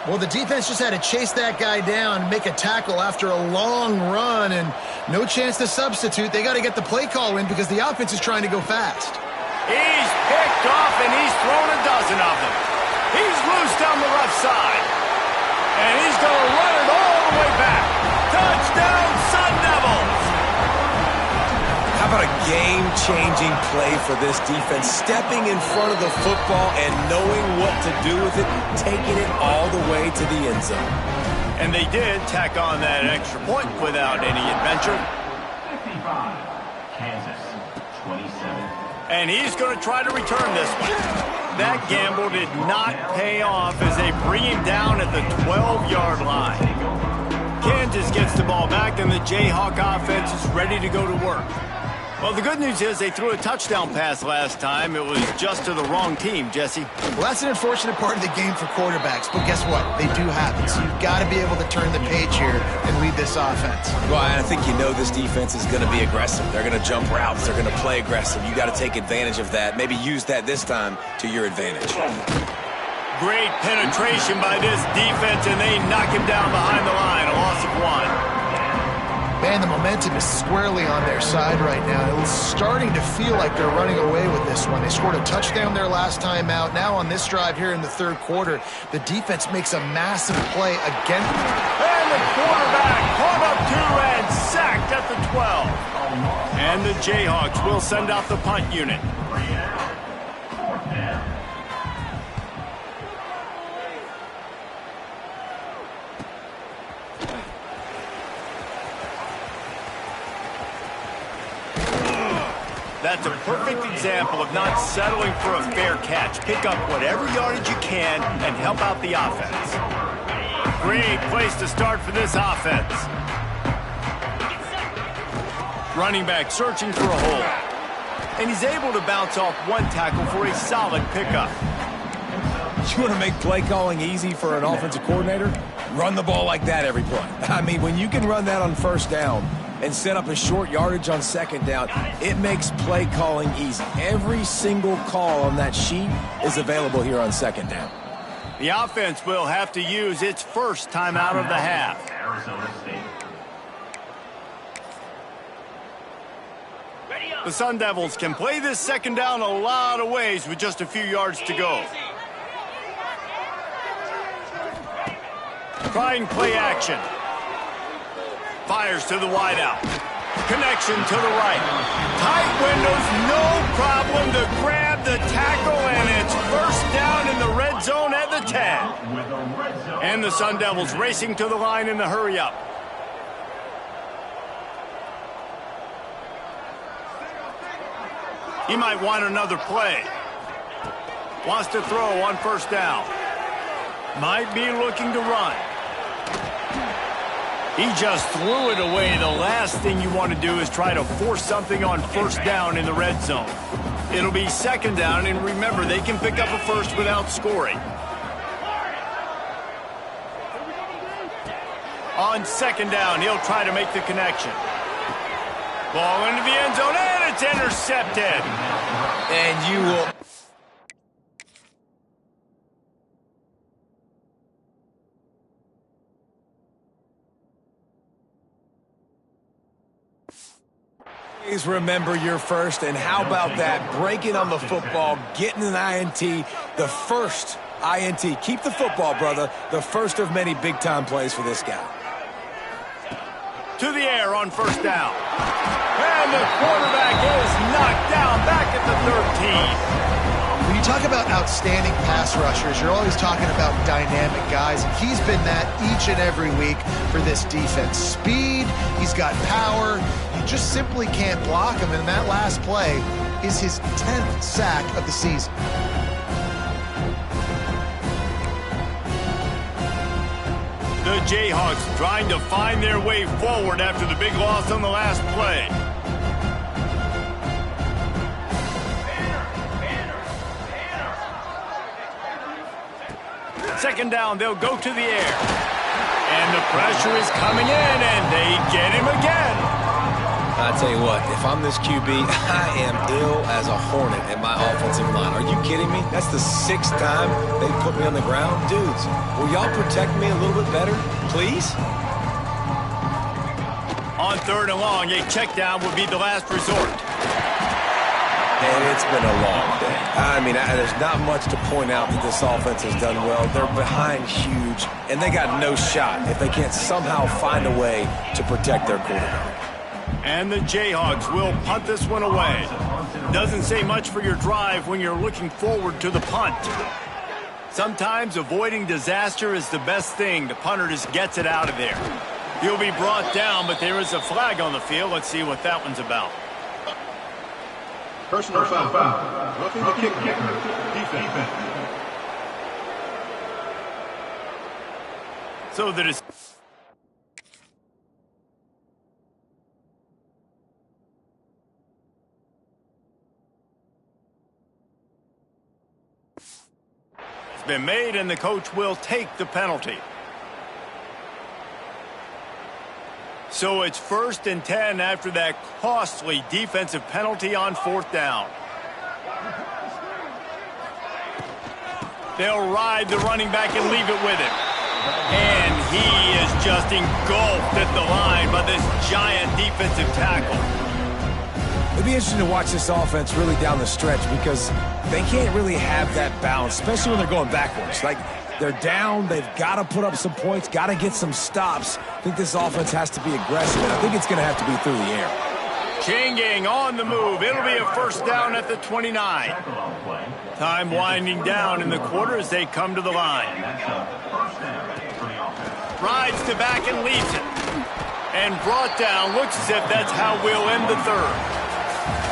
Well, the defense just had to chase that guy down, make a tackle after a long run, and no chance to substitute. They got to get the play call in because the offense is trying to go fast. He's picked off, and he's thrown a dozen of them. He's loose down the left side. And he's going to run it all the way back. Touchdown, Sun Devils! How about a game-changing play for this defense? Stepping in front of the football and knowing what to do with it, taking it all the way to the end zone. And they did tack on that extra point without any adventure. 55, Kansas, 27. And he's going to try to return this one. That gamble did not pay off as they bring him down at the 12-yard line. Kansas gets the ball back, and the Jayhawk offense is ready to go to work. Well, the good news is they threw a touchdown pass last time. It was just to the wrong team, Jesse. Well, that's an unfortunate part of the game for quarterbacks, but guess what? They do happen, so you've got to be able to turn the page here and lead this offense. Well, I think you know this defense is going to be aggressive. They're going to jump routes. They're going to play aggressive. You got to take advantage of that. Maybe use that this time to your advantage. Great penetration by this defense, and they knock him down behind the line. A loss of 1. Man, the momentum is squarely on their side right now. It's starting to feel like they're running away with this one. They scored a touchdown their last time out. Now on this drive here in the third quarter, the defense makes a massive play again. And the quarterback caught up two and sacked at the 12. And the Jayhawks will send out the punt unit. That's a perfect example of not settling for a fair catch. Pick up whatever yardage you can and help out the offense. Great place to start for this offense. Running back searching for a hole. And he's able to bounce off one tackle for a solid pickup. You want to make play calling easy for an offensive coordinator? Run the ball like that every play. I mean, when you can run that on first down and set up a short yardage on second down, it makes play calling easy. Every single call on that sheet is available here on second down. The offense will have to use its first timeout of the half. Arizona State. The Sun Devils can play this second down a lot of ways with just a few yards to go. Trying play action. Fires to the wideout. Connection to the right. Tight windows, no problem to grab the tackle, and it's first down in the red zone at the 10. And the Sun Devils racing to the line in the hurry-up. He might want another play. Wants to throw on first down. Might be looking to run. He just threw it away. The last thing you want to do is try to force something on first down in the red zone. It'll be second down, and remember, they can pick up a first without scoring. On second down, he'll try to make the connection. Ball into the end zone, and it's intercepted. And you will... Please remember your first, and how about that? Breaking on the football, getting an INT, the first INT. Keep the football, brother. The first of many big-time plays for this guy. To the air on first down. And the quarterback is knocked down back at the 13. When you talk about outstanding pass rushers, you're always talking about dynamic guys, and he's been that each and every week for this defense. Speed, he's got power, you just simply can't block him. In that last play, is his 10th sack of the season. The Jayhawks trying to find their way forward after the big loss on the last play. Second down, they'll go to the air. And the pressure is coming in, and they get him again. I tell you what, if I'm this QB, I am ill as a hornet in my offensive line. Are you kidding me? That's the 6th time they put me on the ground. Dudes, will y'all protect me a little bit better, please? On 3rd and long, a check down would be the last resort. And it's been a long day. I mean, there's not much to point out that this offense has done well. They're behind huge, and they got no shot if they can't somehow find a way to protect their quarterback. And the Jayhawks will punt this one away. Doesn't say much for your drive when you're looking forward to the punt. Sometimes avoiding disaster is the best thing. The punter just gets it out of there. He'll be brought down, but there is a flag on the field. Let's see what that one's about. Personal foul. Roughing the kicker. Defense. So that is... It's been made, and the coach will take the penalty. So it's 1st and 10 after that costly defensive penalty on 4th down. They'll ride the running back and leave it with him. And he is just engulfed at the line by this giant defensive tackle. It'd be interesting to watch this offense really down the stretch because they can't really have that balance, especially when they're going backwards. Like, they're down, they've got to put up some points, got to get some stops. I think this offense has to be aggressive, and I think it's going to have to be through the air. Chain gang on the move. It'll be a 1st down at the 29. Time winding down in the quarter as they come to the line. Rides to back and leaves it. And brought down. Looks as if that's how we'll end the 3rd.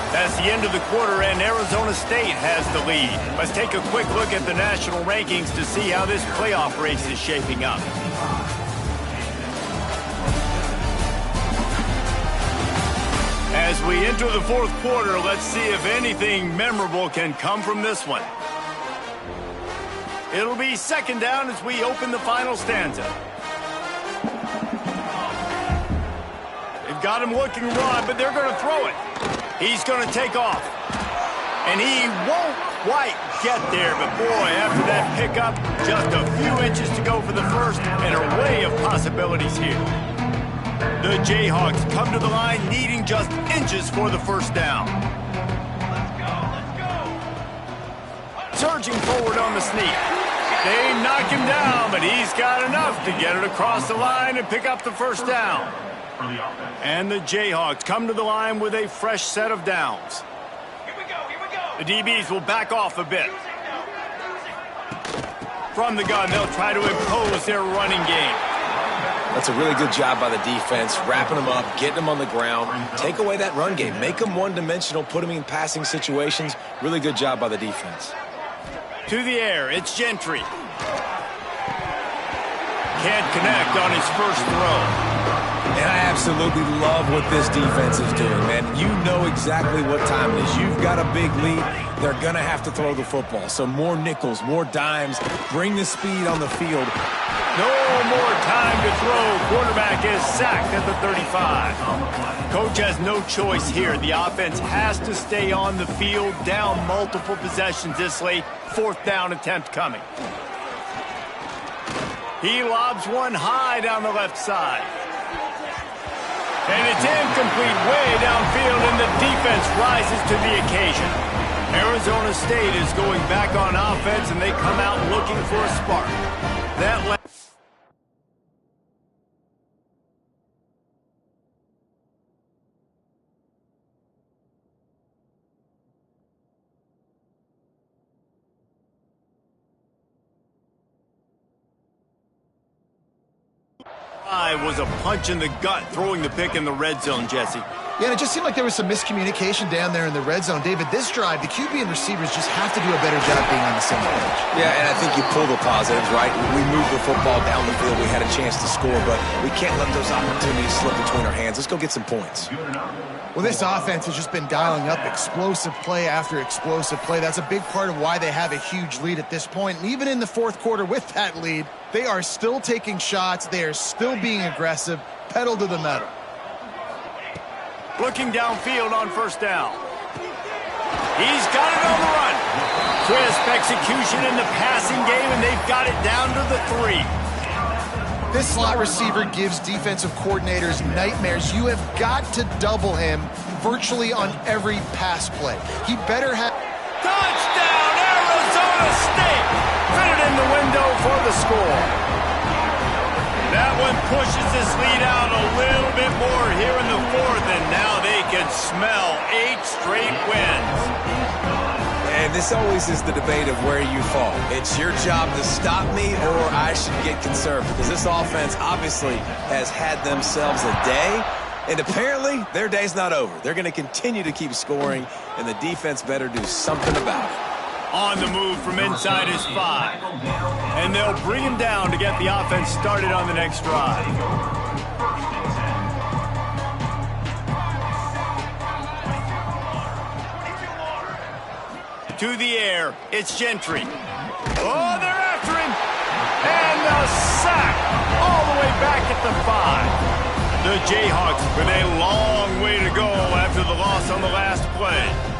That's the end of the quarter, and Arizona State has the lead. Let's take a quick look at the national rankings to see how this playoff race is shaping up. As we enter the 4th quarter, let's see if anything memorable can come from this one. It'll be 2nd down as we open the final stanza. They've got him looking run, but they're going to throw it. He's going to take off. And he won't quite get there, but boy, after that pickup, just a few inches to go for the 1st, and an array of possibilities here. The Jayhawks come to the line needing just inches for the 1st down. Surging forward on the sneak. They knock him down, but he's got enough to get it across the line and pick up the 1st down. And the Jayhawks come to the line with a fresh set of downs. The DBs will back off a bit. From the gun, they'll try to impose their running game. That's a really good job by the defense, wrapping them up, getting them on the ground. Take away that run game. Make them one-dimensional, put them in passing situations. Really good job by the defense. To the air, it's Gentry. Can't connect on his 1st throw. And I absolutely love what this defense is doing, man. You know exactly what time it is. You've got a big lead. They're going to have to throw the football. So more nickels, more dimes. Bring the speed on the field. No more time to throw. Quarterback is sacked at the 35. Coach has no choice here. The offense has to stay on the field, down multiple possessions this late. 4th down attempt coming. He lobs one high down the left side. And it's incomplete way downfield, and the defense rises to the occasion. Arizona State is going back on offense, and they come out looking for a spark. That was a punch in the gut, throwing the pick in the red zone, Jesse. Yeah, and it just seemed like there was some miscommunication down there in the red zone. David, this drive, the QB and receivers just have to do a better job being on the same page. Yeah, and I think you pull the positives, right? We moved the football down the field. We had a chance to score, but we can't let those opportunities slip between our hands. Let's go get some points. Well, this offense has just been dialing up explosive play after explosive play. That's a big part of why they have a huge lead at this point. And even in the fourth quarter with that lead, they are still taking shots. They are still being aggressive, pedal to the metal. Looking downfield on first down. He's got it on the run. Crisp execution in the passing game, and they've got it down to the 3. This slot receiver gives defensive coordinators nightmares. You have got to double him virtually on every pass play. He better have... Touchdown, Arizona State! Fit it in the window for the score. That one pushes this lead out a little bit more here in the fourth, and now they can smell 8 straight wins. And this always is the debate of where you fall. It's your job to stop me, or I should get conserved, because this offense obviously has had themselves a day, and apparently their day's not over. They're going to continue to keep scoring, and the defense better do something about it. On the move from inside his 5. And they'll bring him down to get the offense started on the next drive. To the air, it's Gentry. Oh, they're after him. And a sack all the way back at the 5. The Jayhawks with a long way to go after the loss on the last play.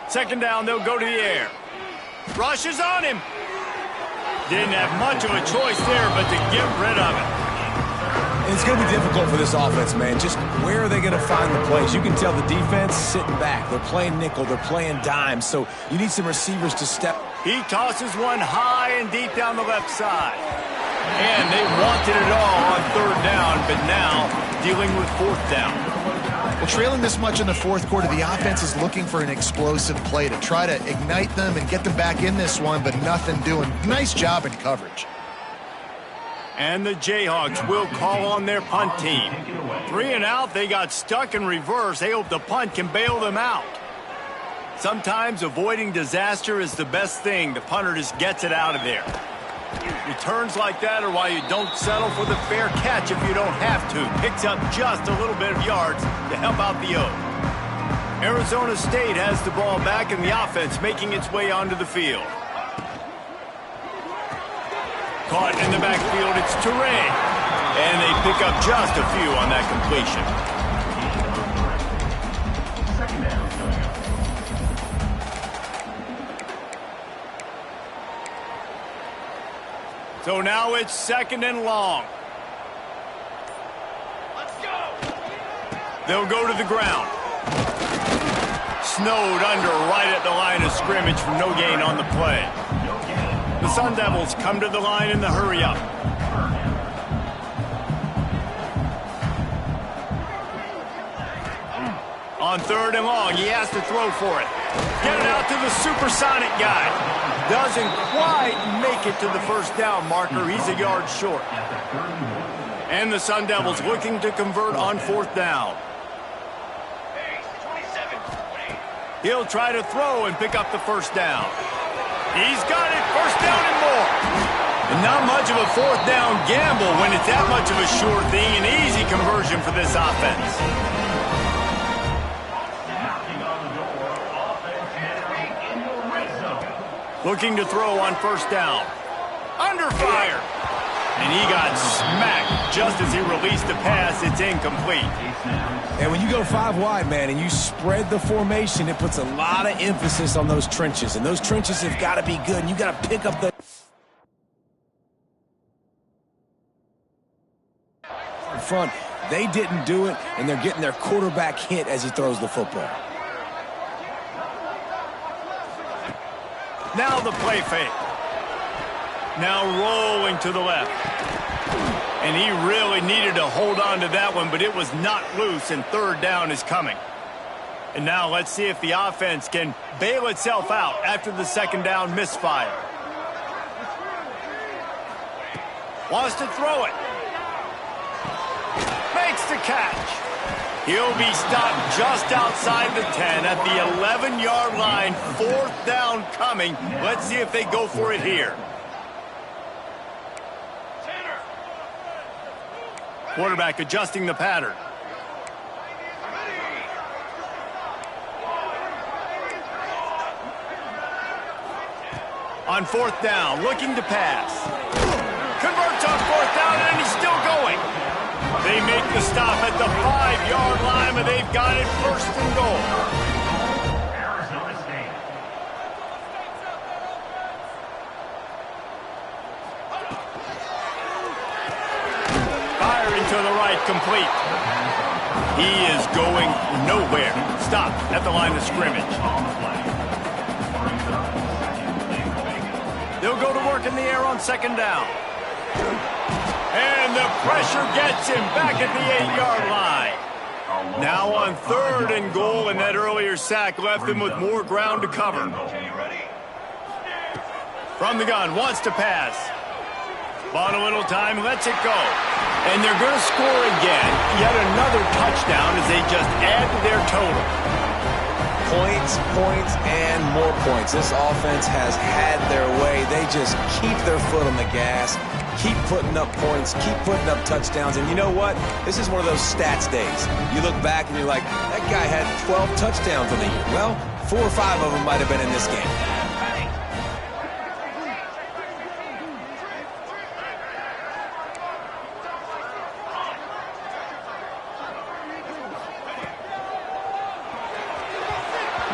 Second down, they'll go to the air. Rush is on him. Didn't have much of a choice there, but to get rid of it. And it's going to be difficult for this offense, man. Just where are they going to find the plays? You can tell the defense sitting back. They're playing nickel. They're playing dime. So you need some receivers to step. He tosses one high and deep down the left side. And they wanted it all on third down, but now dealing with fourth down. Well, trailing this much in the fourth quarter, the offense is looking for an explosive play to try to ignite them and get them back in this one, but nothing doing. Nice job in coverage. And the Jayhawks will call on their punt team. 3 and out, they got stuck in reverse. They hope the punt can bail them out. Sometimes avoiding disaster is the best thing. The punter just gets it out of there. Returns like that are why you don't settle for the fair catch if you don't have to. Picks up just a little bit of yards to help out the O. Arizona State has the ball back and the offense making its way onto the field. Caught in the backfield, it's Turay. And they pick up just a few on that completion. So now it's second and long. Let's go. They'll go to the ground. Snowed under right at the line of scrimmage for no gain on the play. The Sun Devils come to the line in the hurry-up. On third and long, he has to throw for it. Get it out to the supersonic guy. Doesn't quite make it to the first down marker. He's a yard short. And the Sun Devils looking to convert on fourth down. He'll try to throw and pick up the first down. He's got it, first down and more. And not much of a fourth down gamble when it's that much of a sure thing. An easy conversion for this offense. Looking to throw on first down. Under fire. And he got smacked just as he released the pass. It's incomplete. And when you go 5 wide, man, and you spread the formation, it puts a lot of emphasis on those trenches. And those trenches have got to be good. And you got to pick up the front. They didn't do it, and they're getting their quarterback hit as he throws the football. Now the play fake. Now rolling to the left. And he really needed to hold on to that one, but it was not loose, and third down is coming. And now let's see if the offense can bail itself out after the second down misfire. Wants to throw it. makes the catch. He'll be stopped just outside the 10 at the 11-yard line. 4th down coming. Let's see if they go for it here. Quarterback adjusting the pattern. On 4th down, looking to pass. Converts on 4th down, and he's still going. They make the stop at the 5-yard line, but they've got it 1st and goal. Arizona State. Firing to the right, complete. He is going nowhere. Stop at the line of scrimmage. They'll go to work in the air on 2nd down. And the pressure gets him back at the 8-yard line. Now on 3rd and goal, and that earlier sack left him with more ground to cover. From the gun, wants to pass. Bought a little time, lets it go. And they're going to score again. Yet another touchdown as they just add to their total. Points, points, and more points. This offense has had their way. They just keep their foot on the gas, keep putting up points, keep putting up touchdowns. And you know what? This is one of those stats days. You look back and you're like, that guy had 12 touchdowns on the year. Well, 4 or 5 of them might have been in this game.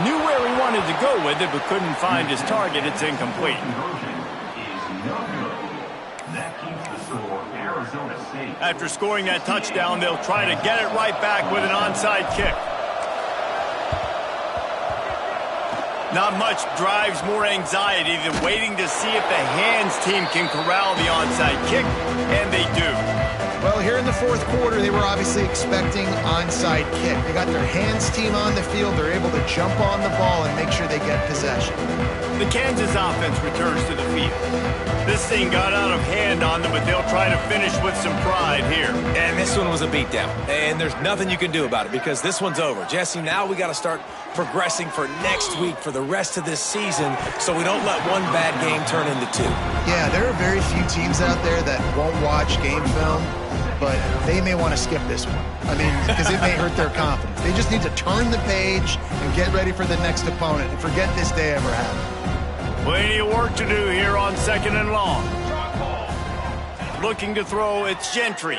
Knew where he wanted to go with it, but couldn't find his target. It's incomplete. After scoring that touchdown, they'll try to get it right back with an onside kick. Not much drives more anxiety than waiting to see if the hands team can corral the onside kick, and they do. Well, here in the 4th quarter, they were obviously expecting onside kick. They got their hands team on the field. They're able to jump on the ball and make sure they get possession. The Kansas offense returns to the field. This thing got out of hand on them, but they'll try to finish with some pride here. And this one was a beatdown. And there's nothing you can do about it because this one's over. Jesse, now we got to start progressing for next week, for the rest of this season, so we don't let one bad game turn into 2. Yeah, there are very few teams out there that won't watch game film, but they may want to skip this one. I mean, because it may hurt their confidence. They just need to turn the page and get ready for the next opponent and forget this day ever happened. Plenty of work to do here on 2nd and long. Looking to throw, it's Gentry.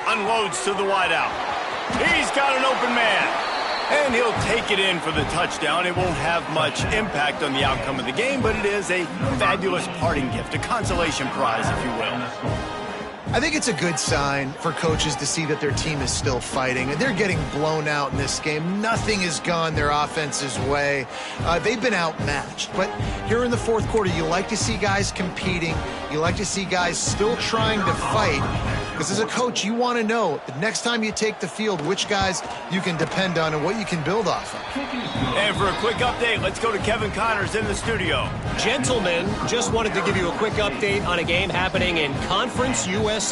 Unloads to the wideout. He's got an open man. And he'll take it in for the touchdown. It won't have much impact on the outcome of the game, but it is a fabulous parting gift, a consolation prize, if you will. I think it's a good sign for coaches to see that their team is still fighting. They're getting blown out in this game. Nothing has gone their offense's way. They've been outmatched. But here in the 4th quarter, you like to see guys competing. You like to see guys still trying to fight. Because as a coach, you want to know the next time you take the field which guys you can depend on and what you can build off of. And for a quick update, let's go to Kevin Connors in the studio. Gentlemen, just wanted to give you a quick update on a game happening in Conference USA.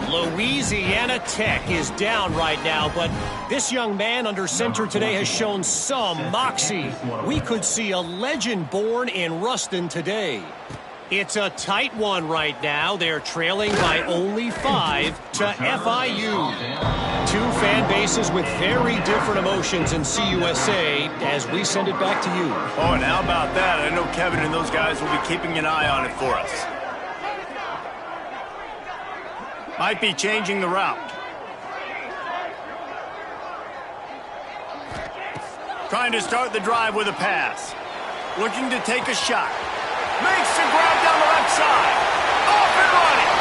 Louisiana Tech is down right now, but this young man under center today has shown some moxie. We could see a legend born in Ruston today. It's a tight one right now. They're trailing by only 5 to FIU. 2 fan bases with very different emotions in CUSA as we send it back to you. Oh, and how about that? I know Kevin and those guys will be keeping an eye on it for us. Might be changing the route. Trying to start the drive with a pass. Looking to take a shot. Makes the grab down the left side. Off and running.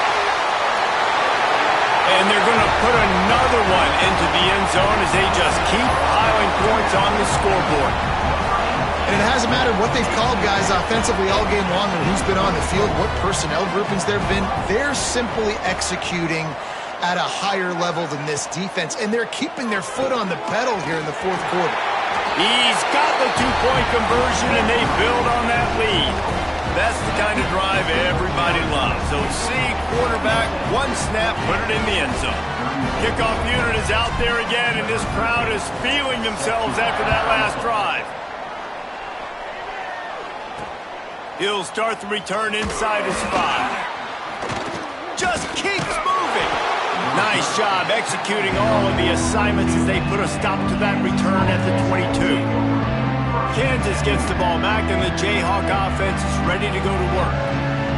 And they're going to put another one into the end zone as they just keep piling points on the scoreboard. And it hasn't mattered what they've called guys offensively all game long or who's been on the field, what personnel groupings there have been. They're simply executing at a higher level than this defense, and they're keeping their foot on the pedal here in the 4th quarter. He's got the 2-point conversion, and they build on that lead. That's the kind of drive everybody loves. So see, quarterback, what one snap, put it in the end zone. Kickoff unit is out there again, and this crowd is feeling themselves after that last drive. He'll start the return inside his 5. Just keeps moving. Nice job executing all of the assignments as they put a stop to that return at the 22. Kansas gets the ball back, and the Jayhawk offense is ready to go to work.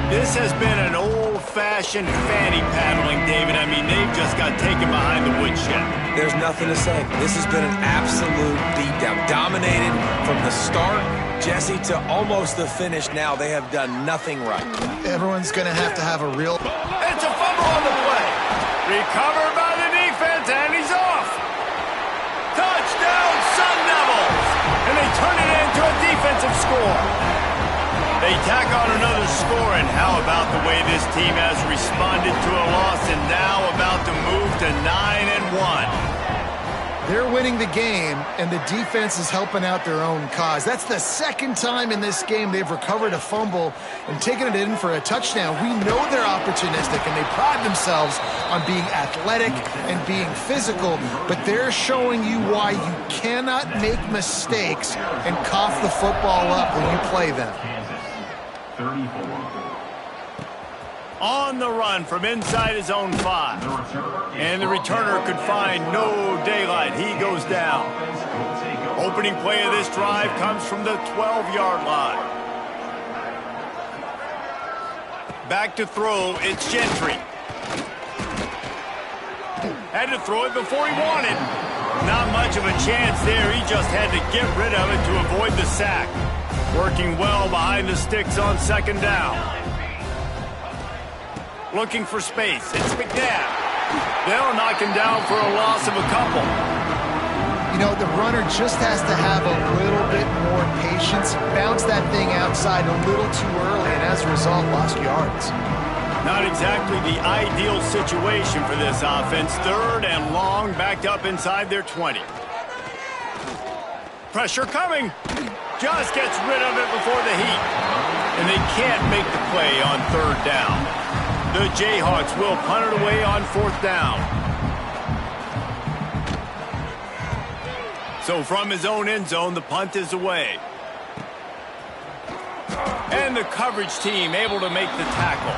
This has been an old-fashioned fanny paddling, David. I mean, they've just got taken behind the woodshed. There's nothing to say. This has been an absolute beatdown. Dominated from the start, Jesse, to almost the finish now. They have done nothing right. Everyone's going to have a real... It's a fumble on the play. Recovered by the defense, and he's off. Touchdown, Sun Devils. And they turn it into a defensive score. They tack on another score, and how about the way this team has responded to a loss and now about to move to 9-1. They're winning the game, and the defense is helping out their own cause. That's the second time in this game they've recovered a fumble and taken it in for a touchdown. We know they're opportunistic, and they pride themselves on being athletic and being physical, but they're showing you why you cannot make mistakes and cough the football up when you play them. 34. On the run from inside his own 5. And the returner could find no daylight. He goes down. Opening play of this drive comes from the 12-yard line. Back to throw, it's Gentry. Had to throw it before he wanted. Not much of a chance there. He just had to get rid of it to avoid the sack. Working well behind the sticks on second down. Looking for space. It's McNabb. They'll knock him down for a loss of a couple. You know, the runner just has to have a little bit more patience. Bounce that thing outside a little too early, and as a result, lost yards. Not exactly the ideal situation for this offense. 3rd and long, backed up inside their 20. Pressure coming. Just gets rid of it before the heat. And they can't make the play on 3rd down. The Jayhawks will punt it away on 4th down. So from his own end zone, the punt is away. And the coverage team able to make the tackle.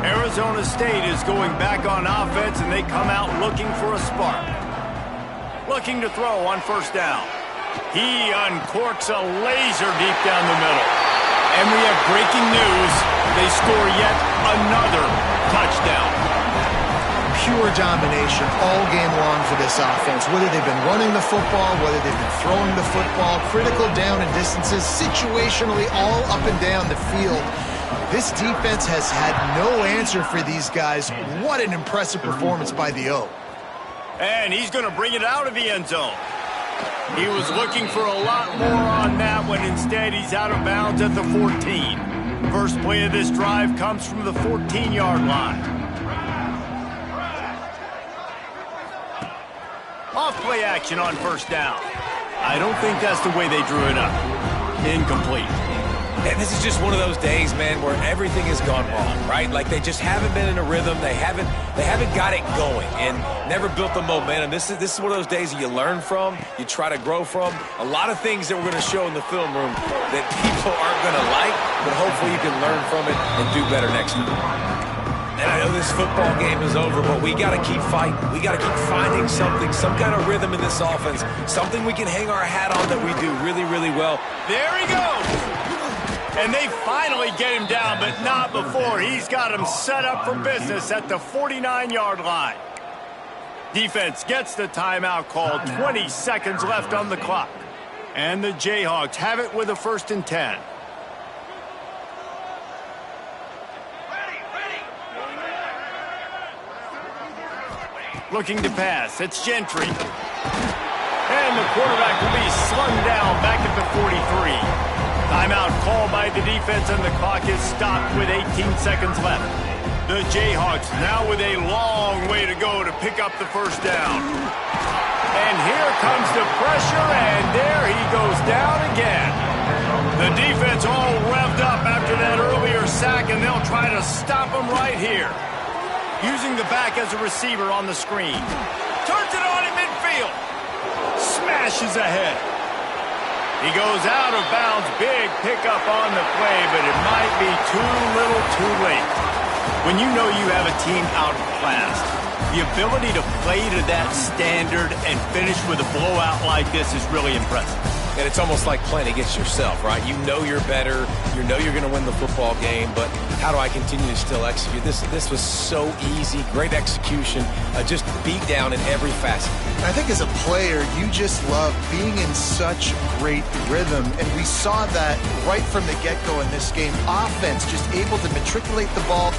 Arizona State is going back on offense, and they come out looking for a spark. Looking to throw on 1st down. He uncorks a laser deep down the middle. And we have breaking news. They score yet another touchdown. Pure domination all game long for this offense. Whether they've been running the football, whether they've been throwing the football, critical down and distances, situationally all up and down the field. This defense has had no answer for these guys. What an impressive performance by the O. And he's going to bring it out of the end zone. He was looking for a lot more on that one. Instead, he's out of bounds at the 14. First play of this drive comes from the 14-yard line. Off-play action on 1st down. I don't think that's the way they drew it up. Incomplete. And this is just one of those days, man, where everything has gone wrong, right? Like they just haven't been in a rhythm. They haven't got it going and never built the momentum. This is one of those days that you learn from, you try to grow from. A lot of things that we're going to show in the film room that people aren't going to like, but hopefully you can learn from it and do better next time. And I know this football game is over, but we got to keep fighting. We got to keep finding something, some kind of rhythm in this offense, something we can hang our hat on that we do really, really well. There he goes. And they finally get him down, but not before. He's got him set up for business at the 49-yard line. Defense gets the timeout called. 20 seconds left on the clock. And the Jayhawks have it with a 1st and 10. Looking to pass. It's Gentry. And the quarterback will be slung down back at the 43. Timeout called by the defense, and the clock is stopped with 18 seconds left. The Jayhawks now with a long way to go to pick up the 1st down. And here comes the pressure, and there he goes down again. The defense all revved up after that earlier sack, and they'll try to stop him right here. Using the back as a receiver on the screen. Turns it on in midfield. Smashes ahead. He goes out of bounds. Big pickup on the play, but it might be too little too late. When you know you have a team outclassed, the ability to play to that standard and finish with a blowout like this is really impressive. And it's almost like playing against yourself, right? You know you're better. You know you're going to win the football game, but how do I continue to still execute? This was so easy. Great execution. Just beat down in every facet. I think as a player, you just love being in such great rhythm, and we saw that right from the get-go in this game. Offense just able to matriculate the ball